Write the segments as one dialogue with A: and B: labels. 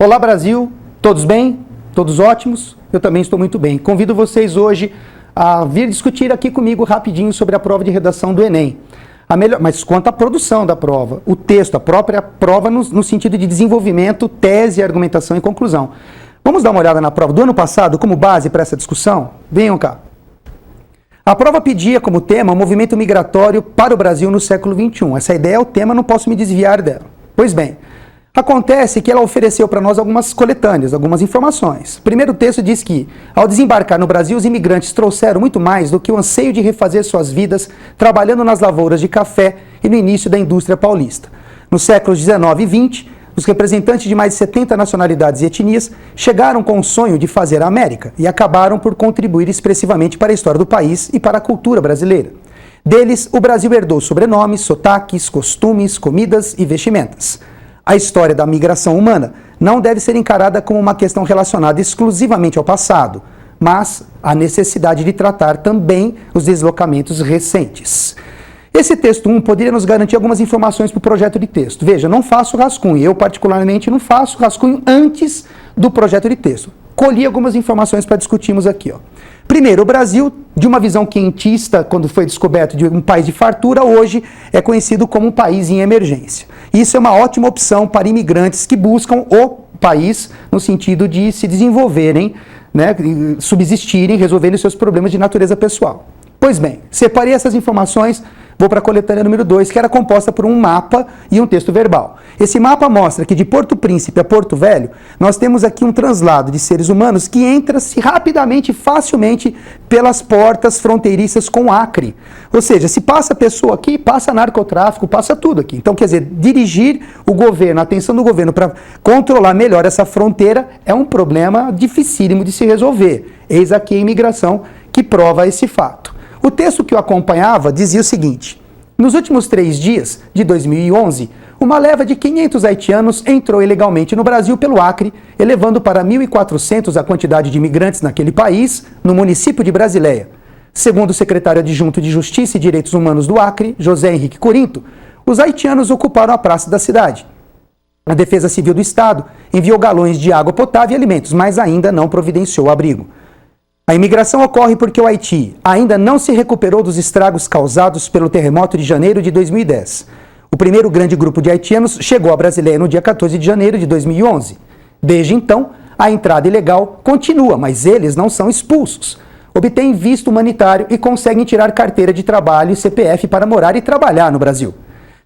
A: Olá Brasil, todos bem? Todos ótimos? Eu também estou muito bem. Convido vocês hoje a vir discutir aqui comigo rapidinho sobre a prova de redação do Enem. Mas quanto à produção da prova, o texto, a própria prova no sentido de desenvolvimento, tese, argumentação e conclusão. Vamos dar uma olhada na prova do ano passado como base para essa discussão? Venham cá. A prova pedia como tema o movimento migratório para o Brasil no século XXI. Essa ideia é o tema, não posso me desviar dela. Pois bem, acontece que ela ofereceu para nós algumas coletâneas, algumas informações. O primeiro texto diz que, ao desembarcar no Brasil, os imigrantes trouxeram muito mais do que o anseio de refazer suas vidas trabalhando nas lavouras de café e no início da indústria paulista. Nos séculos XIX e XX, os representantes de mais de 70 nacionalidades e etnias chegaram com o sonho de fazer a América e acabaram por contribuir expressivamente para a história do país e para a cultura brasileira. Deles, o Brasil herdou sobrenomes, sotaques, costumes, comidas e vestimentas. A história da migração humana não deve ser encarada como uma questão relacionada exclusivamente ao passado, mas a necessidade de tratar também os deslocamentos recentes. Esse texto 1 poderia nos garantir algumas informações para o projeto de texto. Veja, não faço rascunho, eu particularmente não faço rascunho antes do projeto de texto. Colhi algumas informações para discutirmos aqui. Primeiro, o Brasil, de uma visão quentista, quando foi descoberto de um país de fartura, hoje é conhecido como um país em emergência. Isso é uma ótima opção para imigrantes que buscam o país no sentido de se desenvolverem, subsistirem, resolverem seus problemas de natureza pessoal. Pois bem, separei essas informações. Vou para a coletânea número 2, que era composta por um mapa e um texto verbal. Esse mapa mostra que de Porto Príncipe a Porto Velho, nós temos aqui um translado de seres humanos que entra-se rapidamente e facilmente pelas portas fronteiriças com o Acre. Ou seja, se passa pessoa aqui, passa narcotráfico, passa tudo aqui. Então, quer dizer, dirigir o governo, a atenção do governo para controlar melhor essa fronteira é um problema dificílimo de se resolver. Eis aqui a imigração que prova esse fato. O texto que eu acompanhava dizia o seguinte: nos últimos 3 dias de 2011, uma leva de 500 haitianos entrou ilegalmente no Brasil pelo Acre, elevando para 1.400 a quantidade de imigrantes naquele país, no município de Brasileia. Segundo o secretário adjunto de Justiça e Direitos Humanos do Acre, José Henrique Corinto, os haitianos ocuparam a praça da cidade. A Defesa Civil do Estado enviou galões de água potável e alimentos, mas ainda não providenciou abrigo. A imigração ocorre porque o Haiti ainda não se recuperou dos estragos causados pelo terremoto de janeiro de 2010. O primeiro grande grupo de haitianos chegou a Brasileia no dia 14 de janeiro de 2011. Desde então, a entrada ilegal continua, mas eles não são expulsos. Obtêm visto humanitário e conseguem tirar carteira de trabalho e CPF para morar e trabalhar no Brasil.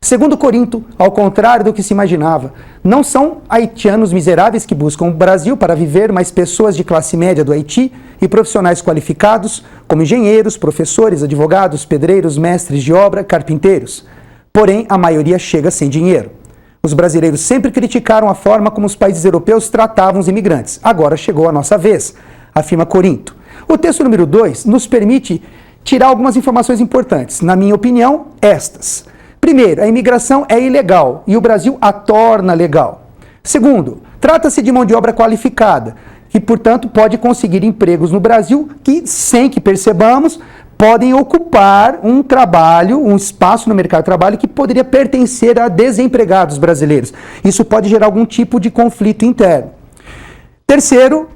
A: Segundo Corinto, ao contrário do que se imaginava, não são haitianos miseráveis que buscam o Brasil para viver, mas pessoas de classe média do Haiti e profissionais qualificados, como engenheiros, professores, advogados, pedreiros, mestres de obra, carpinteiros. Porém, a maioria chega sem dinheiro. Os brasileiros sempre criticaram a forma como os países europeus tratavam os imigrantes. Agora chegou a nossa vez, afirma Corinto. O texto número 2 nos permite tirar algumas informações importantes. Na minha opinião, estas. Primeiro, a imigração é ilegal e o Brasil a torna legal. Segundo, trata-se de mão de obra qualificada, que, portanto, pode conseguir empregos no Brasil que, sem que percebamos, podem ocupar um trabalho, um espaço no mercado de trabalho que poderia pertencer a desempregados brasileiros. Isso pode gerar algum tipo de conflito interno. Terceiro,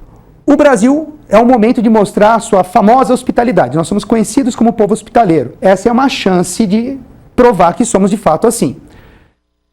A: o Brasil é o momento de mostrar a sua famosa hospitalidade. Nós somos conhecidos como povo hospitaleiro. Essa é uma chance de provar que somos de fato assim.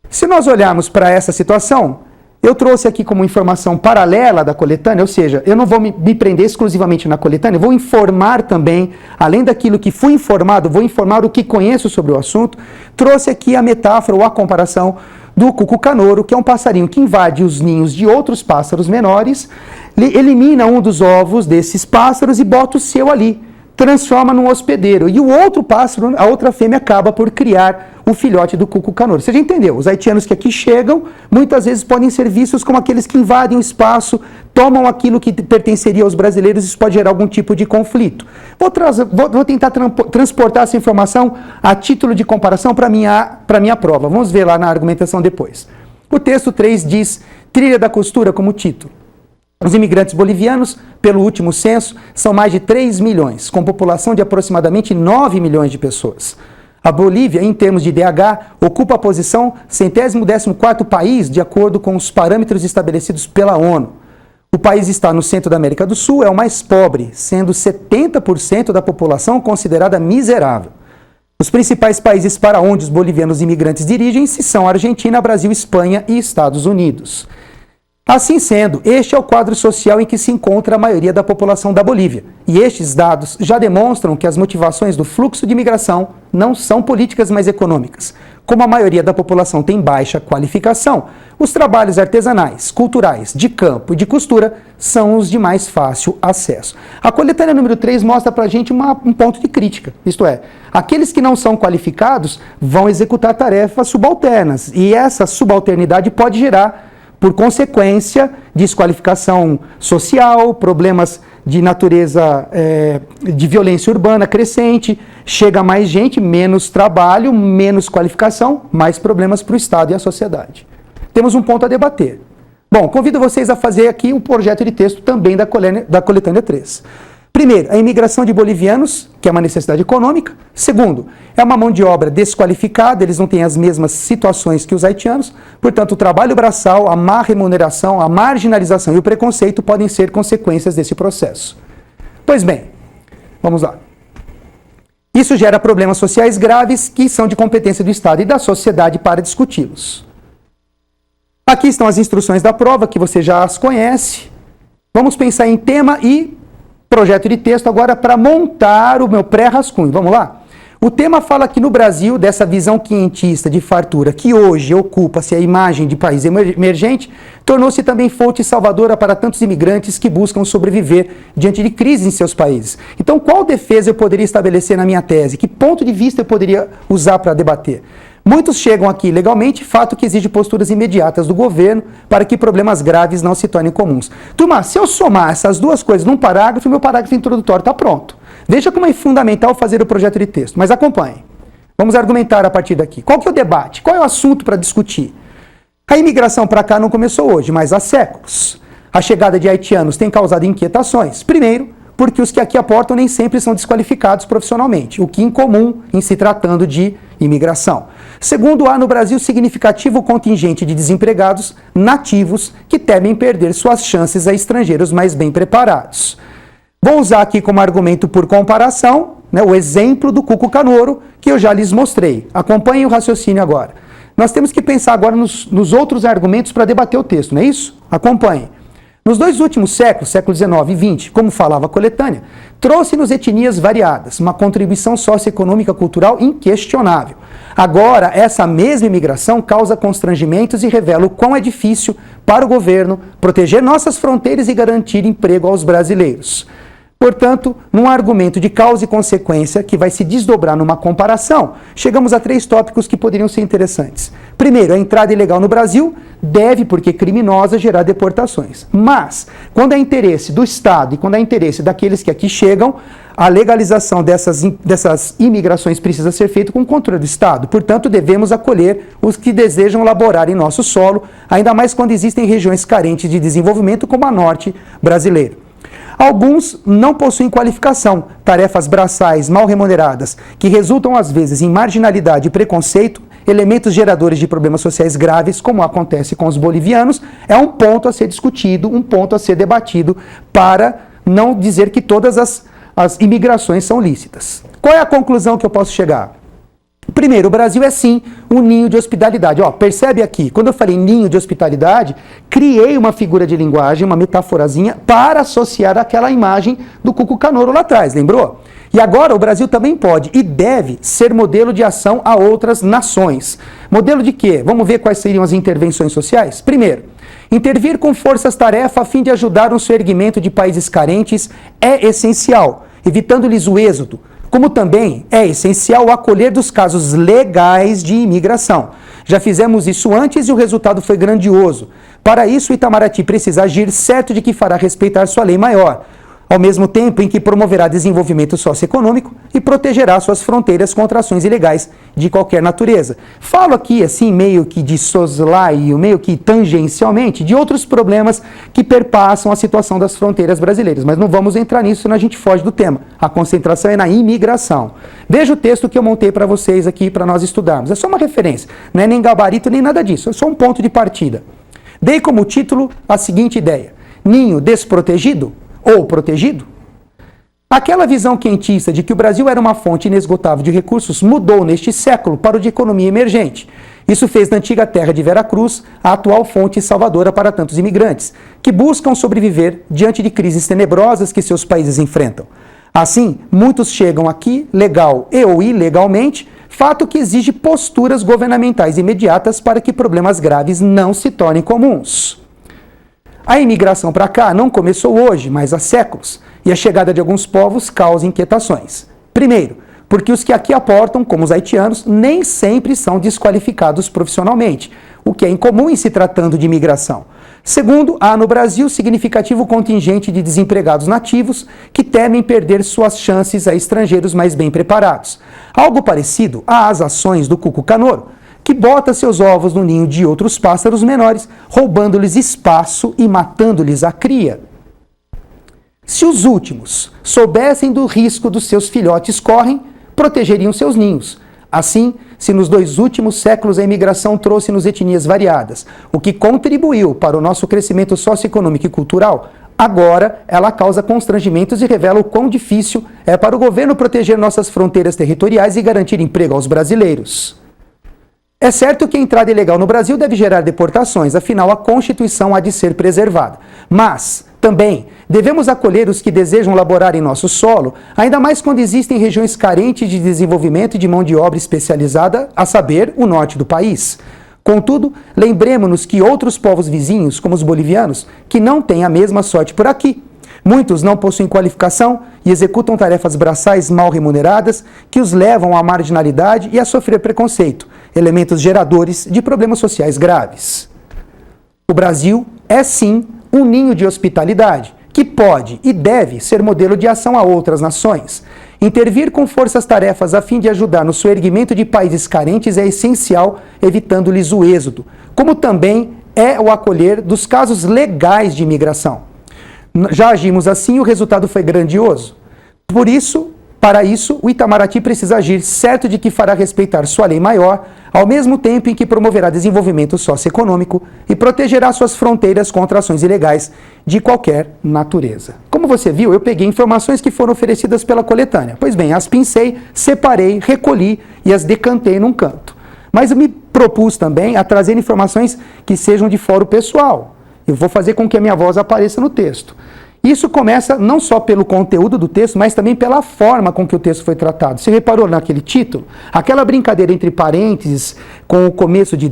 A: Se nós olharmos para essa situação, eu trouxe aqui como informação paralela da coletânea, ou seja, eu não vou me prender exclusivamente na coletânea, eu vou informar também, além daquilo que fui informado, vou informar o que conheço sobre o assunto. Trouxe aqui a metáfora ou a comparação do cuco-canouro, que é um passarinho que invade os ninhos de outros pássaros menores, elimina um dos ovos desses pássaros e bota o seu ali. Transforma num hospedeiro. E o outro pássaro, a outra fêmea, acaba por criar o filhote do cuco-canouro. Você já entendeu? Os haitianos que aqui chegam, muitas vezes podem ser vistos como aqueles que invadem o espaço, tomam aquilo que pertenceria aos brasileiros, isso pode gerar algum tipo de conflito. Vou tentar transportar essa informação a título de comparação para a minha prova. Vamos ver lá na argumentação depois. O texto 3 diz, Trilha da Costura como título. Os imigrantes bolivianos, pelo último censo, são mais de 3 milhões, com população de aproximadamente 9 milhões de pessoas. A Bolívia, em termos de IDH, ocupa a posição 114º país, de acordo com os parâmetros estabelecidos pela ONU. O país está no centro da América do Sul, é o mais pobre, sendo 70% da população considerada miserável. Os principais países para onde os bolivianos imigrantes dirigem-se são Argentina, Brasil, Espanha e Estados Unidos. Assim sendo, este é o quadro social em que se encontra a maioria da população da Bolívia. E estes dados já demonstram que as motivações do fluxo de imigração não são políticas, mas econômicas. Como a maioria da população tem baixa qualificação, os trabalhos artesanais, culturais, de campo e de costura são os de mais fácil acesso. A coletânea número 3 mostra para a gente um ponto de crítica, isto é, aqueles que não são qualificados vão executar tarefas subalternas e essa subalternidade pode gerar, por consequência, desqualificação social, problemas de natureza de violência urbana crescente, chega mais gente, menos trabalho, menos qualificação, mais problemas para o Estado e a sociedade. Temos um ponto a debater. Bom, convido vocês a fazer aqui um projeto de texto também da coletânea 3. Primeiro, a imigração de bolivianos, que é uma necessidade econômica. Segundo, é uma mão de obra desqualificada, eles não têm as mesmas situações que os haitianos. Portanto, o trabalho braçal, a má remuneração, a marginalização e o preconceito podem ser consequências desse processo. Pois bem, vamos lá. Isso gera problemas sociais graves que são de competência do Estado e da sociedade para discuti-los. Aqui estão as instruções da prova, que você já as conhece. Vamos pensar em tema e projeto de texto agora para montar o meu pré-rascunho. Vamos lá? O tema fala que no Brasil, dessa visão quinhentista de fartura, que hoje ocupa-se a imagem de país emergente, tornou-se também fonte salvadora para tantos imigrantes que buscam sobreviver diante de crises em seus países. Então, qual defesa eu poderia estabelecer na minha tese? Que ponto de vista eu poderia usar para debater? Muitos chegam aqui legalmente, fato que exige posturas imediatas do governo para que problemas graves não se tornem comuns. Turma, se eu somar essas duas coisas num parágrafo, meu parágrafo introdutório está pronto. Veja como é fundamental fazer o projeto de texto, mas acompanhe. Vamos argumentar a partir daqui. Qual que é o debate? Qual é o assunto para discutir? A imigração para cá não começou hoje, mas há séculos. A chegada de haitianos tem causado inquietações. Primeiro, porque os que aqui aportam nem sempre são desqualificados profissionalmente, o que é incomum em se tratando de imigração. Segundo, há no Brasil significativo contingente de desempregados nativos que temem perder suas chances a estrangeiros mais bem preparados. Vou usar aqui como argumento por comparação, o exemplo do Cuco Canoro, que eu já lhes mostrei. Acompanhem o raciocínio agora. Nós temos que pensar agora nos outros argumentos para debater o texto, não é isso? Acompanhem. Nos dois últimos séculos, século XIX e XX, como falava a coletânea, trouxe-nos etnias variadas, uma contribuição socioeconômica cultural inquestionável. Agora, essa mesma imigração causa constrangimentos e revela o quão é difícil para o governo proteger nossas fronteiras e garantir emprego aos brasileiros. Portanto, num argumento de causa e consequência que vai se desdobrar numa comparação, chegamos a 3 tópicos que poderiam ser interessantes. Primeiro, a entrada ilegal no Brasil deve, porque criminosa, gerar deportações. Mas, quando é interesse do Estado e quando é interesse daqueles que aqui chegam, a legalização dessas imigrações precisa ser feita com o controle do Estado. Portanto, devemos acolher os que desejam laborar em nosso solo, ainda mais quando existem regiões carentes de desenvolvimento como a norte brasileira. Alguns não possuem qualificação, tarefas braçais mal remuneradas, que resultam às vezes em marginalidade e preconceito, elementos geradores de problemas sociais graves, como acontece com os bolivianos, é um ponto a ser discutido, um ponto a ser debatido, para não dizer que todas as imigrações são lícitas. Qual é a conclusão que eu posso chegar? Primeiro, o Brasil é sim um ninho de hospitalidade. Percebe aqui, quando eu falei ninho de hospitalidade, criei uma figura de linguagem, uma metaforazinha, para associar aquela imagem do Cuco Canoro lá atrás, lembrou? E agora o Brasil também pode e deve ser modelo de ação a outras nações. Modelo de quê? Vamos ver quais seriam as intervenções sociais? Primeiro, intervir com forças-tarefa a fim de ajudar no soerguimento de países carentes é essencial, evitando-lhes o êxodo. Como também é essencial o acolher dos casos legais de imigração. Já fizemos isso antes e o resultado foi grandioso. Para isso, o Itamaraty precisa agir certo de que fará respeitar sua lei maior. ao mesmo tempo em que promoverá desenvolvimento socioeconômico e protegerá suas fronteiras contra ações ilegais de qualquer natureza. Falo aqui, assim, meio que de soslaio, meio que tangencialmente, de outros problemas que perpassam a situação das fronteiras brasileiras, mas não vamos entrar nisso, senão a gente foge do tema. A concentração é na imigração. Veja o texto que eu montei para vocês aqui, para nós estudarmos. É só uma referência, não é nem gabarito, nem nada disso, é só um ponto de partida. Dei como título a seguinte ideia: ninho desprotegido ou protegido? Aquela visão quentista de que o Brasil era uma fonte inesgotável de recursos mudou neste século para o de economia emergente. Isso fez da antiga terra de Veracruz a atual fonte salvadora para tantos imigrantes, que buscam sobreviver diante de crises tenebrosas que seus países enfrentam. Assim, muitos chegam aqui, legal e ou ilegalmente, fato que exige posturas governamentais imediatas para que problemas graves não se tornem comuns. A imigração para cá não começou hoje, mas há séculos, e a chegada de alguns povos causa inquietações. Primeiro, porque os que aqui aportam, como os haitianos, nem sempre são desqualificados profissionalmente, o que é incomum em se tratando de imigração. Segundo, há no Brasil significativo contingente de desempregados nativos que temem perder suas chances a estrangeiros mais bem preparados. Algo parecido às ações do cuco canouro, que bota seus ovos no ninho de outros pássaros menores, roubando-lhes espaço e matando-lhes a cria. Se os últimos soubessem do risco dos seus filhotes correm, protegeriam seus ninhos. Assim, se nos 2 últimos séculos a imigração trouxe-nos etnias variadas, o que contribuiu para o nosso crescimento socioeconômico e cultural, agora ela causa constrangimentos e revela o quão difícil é para o governo proteger nossas fronteiras territoriais e garantir emprego aos brasileiros. É certo que a entrada ilegal no Brasil deve gerar deportações, afinal a Constituição há de ser preservada. Mas, também, devemos acolher os que desejam laborar em nosso solo, ainda mais quando existem regiões carentes de desenvolvimento e de mão de obra especializada, a saber, o norte do país. Contudo, lembremos-nos que outros povos vizinhos, como os bolivianos, que não têm a mesma sorte por aqui. Muitos não possuem qualificação e executam tarefas braçais mal remuneradas que os levam à marginalidade e a sofrer preconceito, elementos geradores de problemas sociais graves. O Brasil é, sim, um ninho de hospitalidade, que pode e deve ser modelo de ação a outras nações. Intervir com forças-tarefas a fim de ajudar no soerguimento de países carentes é essencial, evitando-lhes o êxodo, como também é o acolher dos casos legais de imigração. Já agimos assim e o resultado foi grandioso. Para isso, o Itamaraty precisa agir certo de que fará respeitar sua lei maior, ao mesmo tempo em que promoverá desenvolvimento socioeconômico e protegerá suas fronteiras contra ações ilegais de qualquer natureza. Como você viu, eu peguei informações que foram oferecidas pela coletânea. Pois bem, as pincei, separei, recolhi e as decantei num canto. Mas eu me propus também a trazer informações que sejam de foro pessoal. Eu vou fazer com que a minha voz apareça no texto. Isso começa não só pelo conteúdo do texto, mas também pela forma com que o texto foi tratado. Você reparou naquele título? Aquela brincadeira entre parênteses com o começo de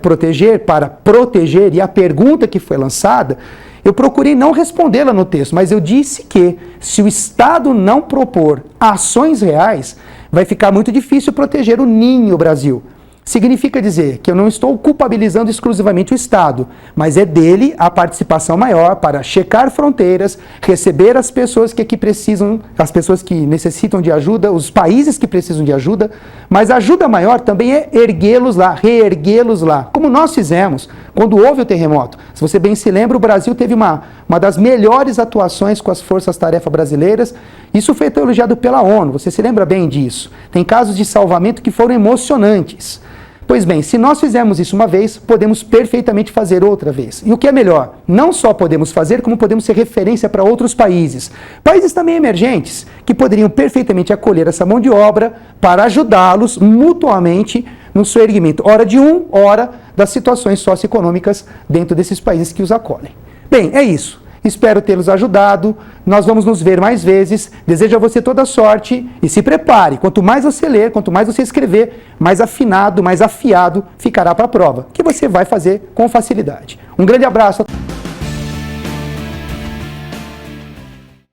A: proteger para proteger e a pergunta que foi lançada, eu procurei não respondê-la no texto, mas eu disse que se o Estado não propor ações reais, vai ficar muito difícil proteger o ninho Brasil. Significa dizer que eu não estou culpabilizando exclusivamente o Estado, mas é dele a participação maior para checar fronteiras, receber as pessoas que aqui precisam, as pessoas que necessitam de ajuda, os países que precisam de ajuda, mas a ajuda maior também é erguê-los lá, reerguê-los lá, como nós fizemos quando houve o terremoto. Se você bem se lembra, o Brasil teve uma das melhores atuações com as forças-tarefa brasileiras. Isso foi elogiado pela ONU, você se lembra bem disso. Tem casos de salvamento que foram emocionantes. Pois bem, se nós fizermos isso uma vez, podemos perfeitamente fazer outra vez. E o que é melhor, não só podemos fazer, como podemos ser referência para outros países. Países também emergentes, que poderiam perfeitamente acolher essa mão de obra para ajudá-los mutuamente no seu erguimento, ora de ora das situações socioeconômicas dentro desses países que os acolhem. Bem, é isso. Espero tê-los ajudado. Nós vamos nos ver mais vezes. Desejo a você toda sorte e se prepare. Quanto mais você ler, quanto mais você escrever, mais afinado, mais afiado ficará para a prova, que você vai fazer com facilidade. Um grande abraço.